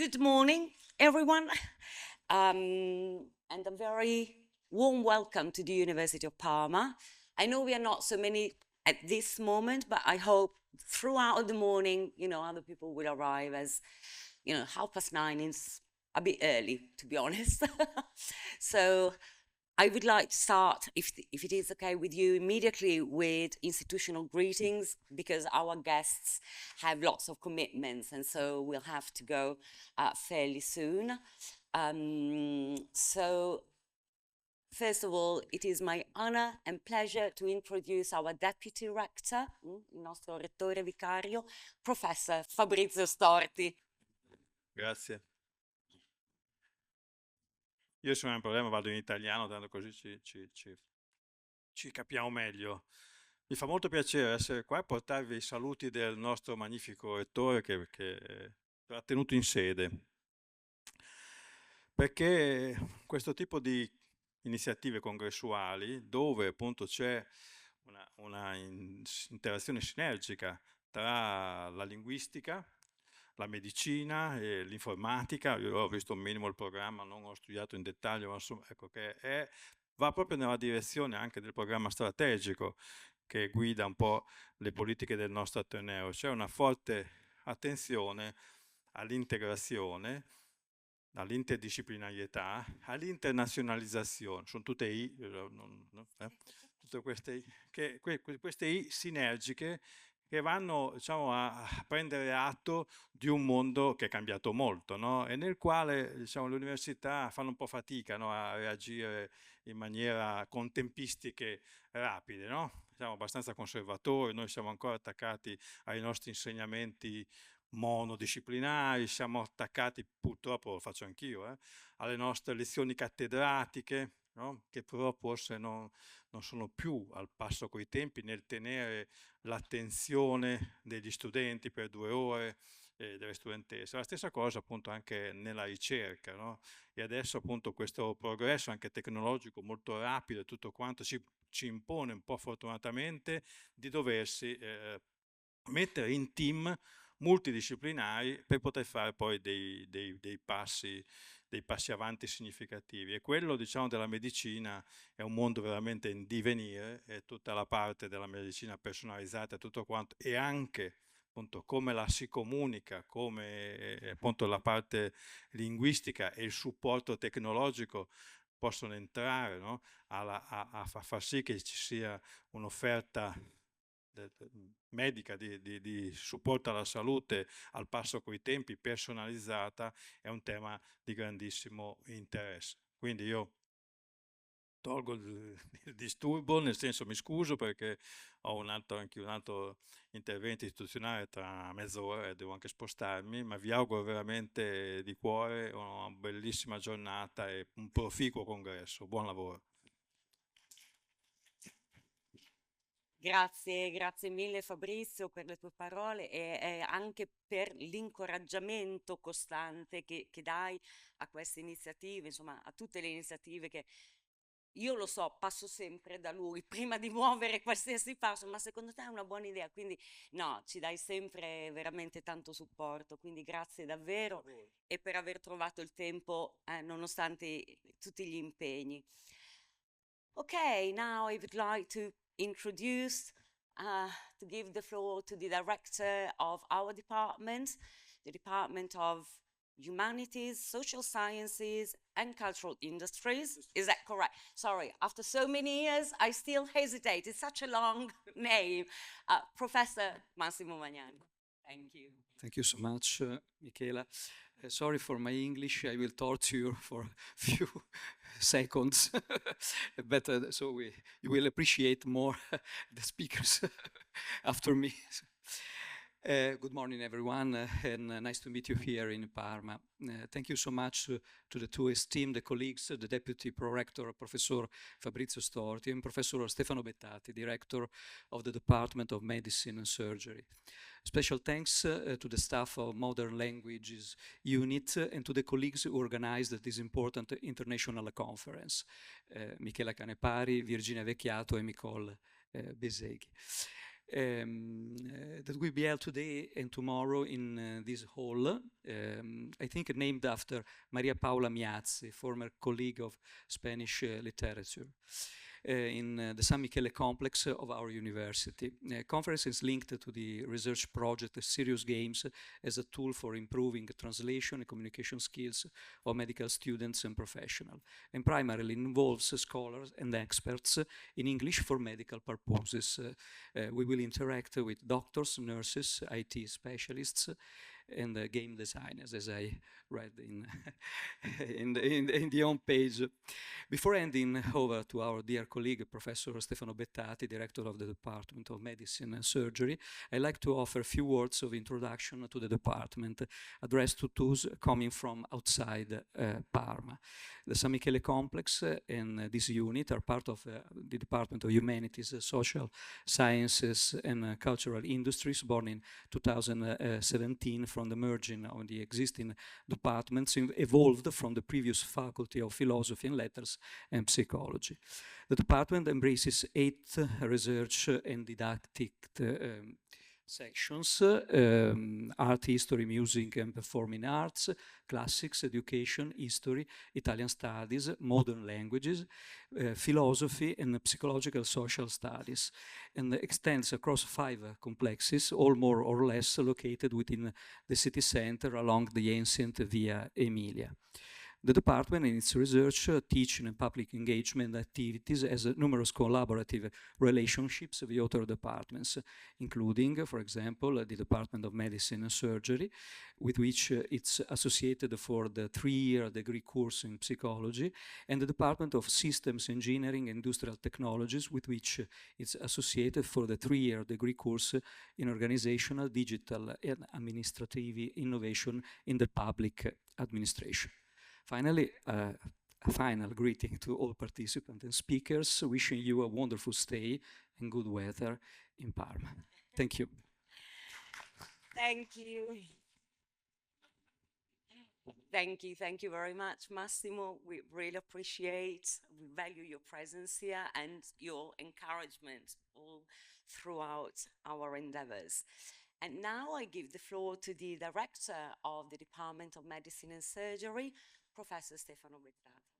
Good morning, everyone, and a very warm welcome to the University of Parma. I know we are not so many at this moment, but I hope throughout the morning, other people will arrive as, 9:30 is a bit early, to be honest. So I would like to start, if it is okay with you, immediately with institutional greetings, because our guests have lots of commitments, and so we'll have to go fairly soon. So first of all, it is my honor and pleasure to introduce our Deputy Rector, il nostro Rettore Vicario, Professor Fabrizio Storti. Grazie. Io se non ho un problema vado in italiano, tanto così ci capiamo meglio. Mi fa molto piacere essere qua e portarvi i saluti del nostro magnifico rettore che ha tenuto in sede. Perché questo tipo di iniziative congressuali, dove appunto c'è una interazione sinergica tra la linguistica, la medicina e l'informatica, io ho visto un minimo il programma, non ho studiato in dettaglio, ma insomma, ecco che va proprio nella direzione anche del programma strategico che guida un po' le politiche del nostro Ateneo. C'è una forte attenzione all'integrazione, all'interdisciplinarietà, all'internazionalizzazione, sono tutte tutte queste I sinergiche che vanno, diciamo, a prendere atto di un mondo che è cambiato molto, no? E nel quale, diciamo, le università fanno un po' fatica, no, a reagire in maniera con tempistiche rapide, no? Siamo abbastanza conservatori, noi siamo ancora attaccati ai nostri insegnamenti monodisciplinari, siamo attaccati, purtroppo lo faccio anch'io, alle nostre lezioni cattedratiche, no? Che però forse non sono più al passo coi tempi nel tenere l'attenzione degli studenti per 2 ore, delle studentesse. La stessa cosa appunto anche nella ricerca, no? E adesso appunto questo progresso anche tecnologico molto rapido e tutto quanto ci impone un po' fortunatamente di doversi mettere in team multidisciplinari per poter fare poi dei passi avanti significativi. E quello, diciamo, della medicina è un mondo veramente in divenire, e tutta la parte della medicina personalizzata e tutto quanto, e anche appunto come la si comunica, come appunto la parte linguistica e il supporto tecnologico possono entrare, no? a far sì che ci sia un'offerta medica di supporto alla salute al passo coi tempi, personalizzata, è un tema di grandissimo interesse. Quindi io tolgo il disturbo, nel senso mi scuso perché ho anche un altro intervento istituzionale tra mezz'ora e devo anche spostarmi, ma vi auguro veramente di cuore una bellissima giornata e un proficuo congresso. Buon lavoro. Grazie mille Fabrizio per le tue parole e anche per l'incoraggiamento costante che dai a queste iniziative, insomma a tutte le iniziative che io lo so, passo sempre da lui prima di muovere qualsiasi passo, ma secondo te è una buona idea? Quindi no, ci dai sempre veramente tanto supporto, quindi grazie davvero e per aver trovato il tempo nonostante tutti gli impegni. Okay, now I would like to introduce, to give the floor to the director of our department, the Department of Humanities, Social Sciences and Cultural Industries. Is that correct? Sorry, after so many years, I still hesitate. It's such a long name. Professor Massimo Magnani. Thank you. Thank you so much, Michela. Sorry for my English. I will torture you for a few seconds, but so you will appreciate more the speakers after me. Good morning, everyone, and nice to meet you here in Parma. Thank you so much to the two esteemed colleagues, the Deputy Pro-Rector, Professor Fabrizio Storti, and Professor Stefano Bettati, Director of the Department of Medicine and Surgery. Special thanks to the staff of Modern Languages Unit and to the colleagues who organized this important international conference, Michela Canepari, Virginia Vecchiato, and Nicole Beseghi. that will be held today and tomorrow in this hall, I think named after Maria Paula Miazzi, former colleague of Spanish literature. In the San Michele complex of our university. Conference is linked to the research project Serious Games as a tool for improving translation and communication skills of medical students and professionals, and primarily involves scholars and experts in English for medical purposes. We will interact with doctors, nurses, IT specialists, and game designers, as I read in the home page. Before handing over to our dear colleague, Professor Stefano Bettati, Director of the Department of Medicine and Surgery, I'd like to offer a few words of introduction to the department, addressed to those coming from outside Parma. The San Michele complex and this unit are part of the Department of Humanities, Social Sciences and Cultural Industries, born in 2017 from the merging of the existing departments, evolved from the previous Faculty of Philosophy and Letters and Psychology. The department embraces 8 research and didactic sections: art, history, music and performing arts, classics, education, history, Italian studies, modern languages, philosophy and psychological social studies, and extends across 5 complexes, all more or less located within the city center along the ancient Via Emilia. The department, in its research, teaching and public engagement activities, has numerous collaborative relationships with other departments, including, for example, the Department of Medicine and Surgery, with which it's associated for the 3-year degree course in psychology, and the Department of Systems Engineering and Industrial Technologies, with which it's associated for the 3-year degree course in organizational, digital, and administrative innovation in the public administration. Finally, a final greeting to all participants and speakers, wishing you a wonderful stay and good weather in Parma. Thank you. Thank you. Thank you very much, Massimo. We really we value your presence here and your encouragement all throughout our endeavors. And now I give the floor to the Director of the Department of Medicine and Surgery, Professor Stefano Bettati.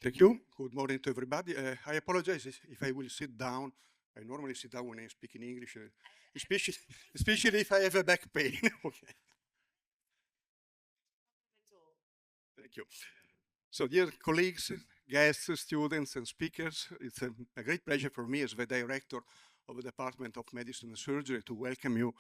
Thank you. Good morning to everybody. I apologize if I will sit down. I normally sit down when I speak in English, especially if I have a back pain. Okay. Thank you. So, dear colleagues, guests, students, and speakers, it's a great pleasure for me as the Director of the Department of Medicine and Surgery to welcome you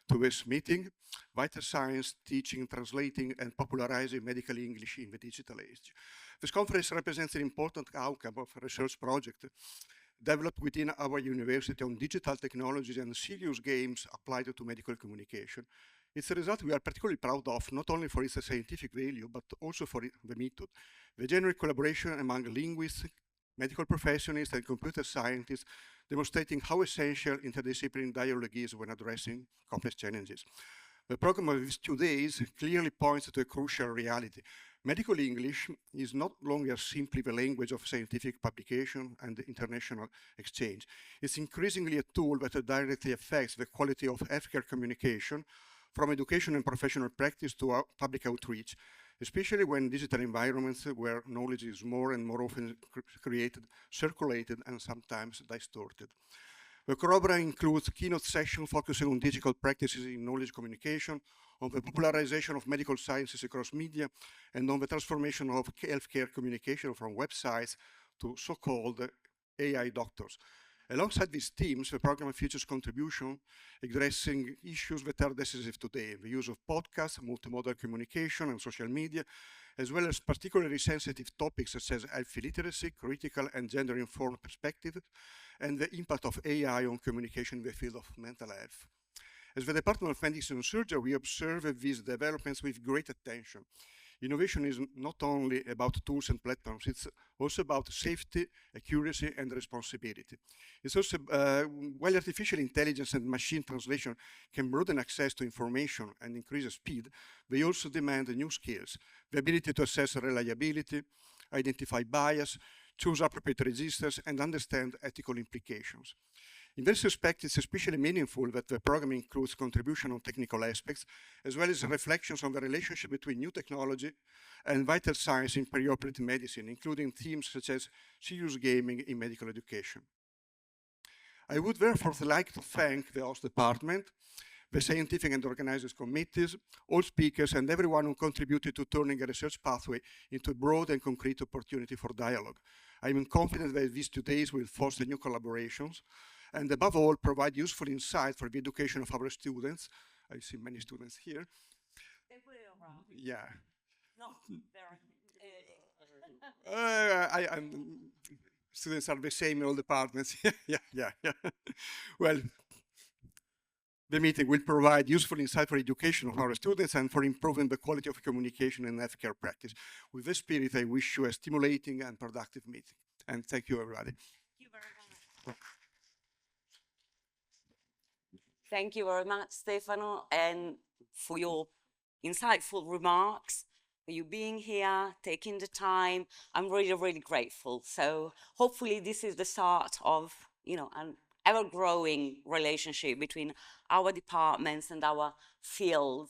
to this meeting, Vital Science, Teaching, Translating, and Popularizing Medical English in the Digital Age. This conference represents an important outcome of a research project developed within our university on digital technologies and serious games applied to medical communication. It's a result we are particularly proud of, not only for its scientific value, but also for the method. The genuine collaboration among linguists, medical professionals, and computer scientists, demonstrating how essential interdisciplinary dialogue is when addressing complex challenges. The program of these 2 days clearly points to a crucial reality. Medical English is no longer simply the language of scientific publication and international exchange. It's increasingly a tool that directly affects the quality of healthcare communication, from education and professional practice to public outreach, especially when digital environments where knowledge is more and more often created, circulated, and sometimes distorted. The program includes keynote sessions focusing on digital practices in knowledge communication, on the popularization of medical sciences across media, and on the transformation of healthcare communication from websites to so-called AI doctors. Alongside these themes, the program features contribution addressing issues that are decisive today: the use of podcasts, multimodal communication, and social media, as well as particularly sensitive topics such as health literacy, critical and gender-informed perspective, and the impact of AI on communication in the field of mental health. As the Department of Medicine and Surgery, we observe these developments with great attention. Innovation is not only about tools and platforms, it's also about safety, accuracy, and responsibility. It's also, while artificial intelligence and machine translation can broaden access to information and increase speed, they also demand new skills: the ability to assess reliability, identify bias, choose appropriate registers, and understand ethical implications. In this respect, it's especially meaningful that the program includes contribution on technical aspects, as well as reflections on the relationship between new technology and vital science in perioperative medicine, including themes such as serious gaming in medical education. I would therefore like to thank the host department, the scientific and organizers committees, all speakers, and everyone who contributed to turning a research pathway into a broad and concrete opportunity for dialogue. I am confident that these 2 days will foster new collaborations, and above all, provide useful insight for the education of our students. I see many students here. They will. Yeah. No, they're. Students are the same in all departments. yeah. Well, the meeting will provide useful insight for education of our students and for improving the quality of communication and healthcare practice. With this spirit, I wish you a stimulating and productive meeting. And thank you, everybody. Thank you very much. Thank you very much, Stefano, and for your insightful remarks, for you being here, taking the time. I'm really, really grateful. So hopefully this is the start of, an ever-growing relationship between our departments and our fields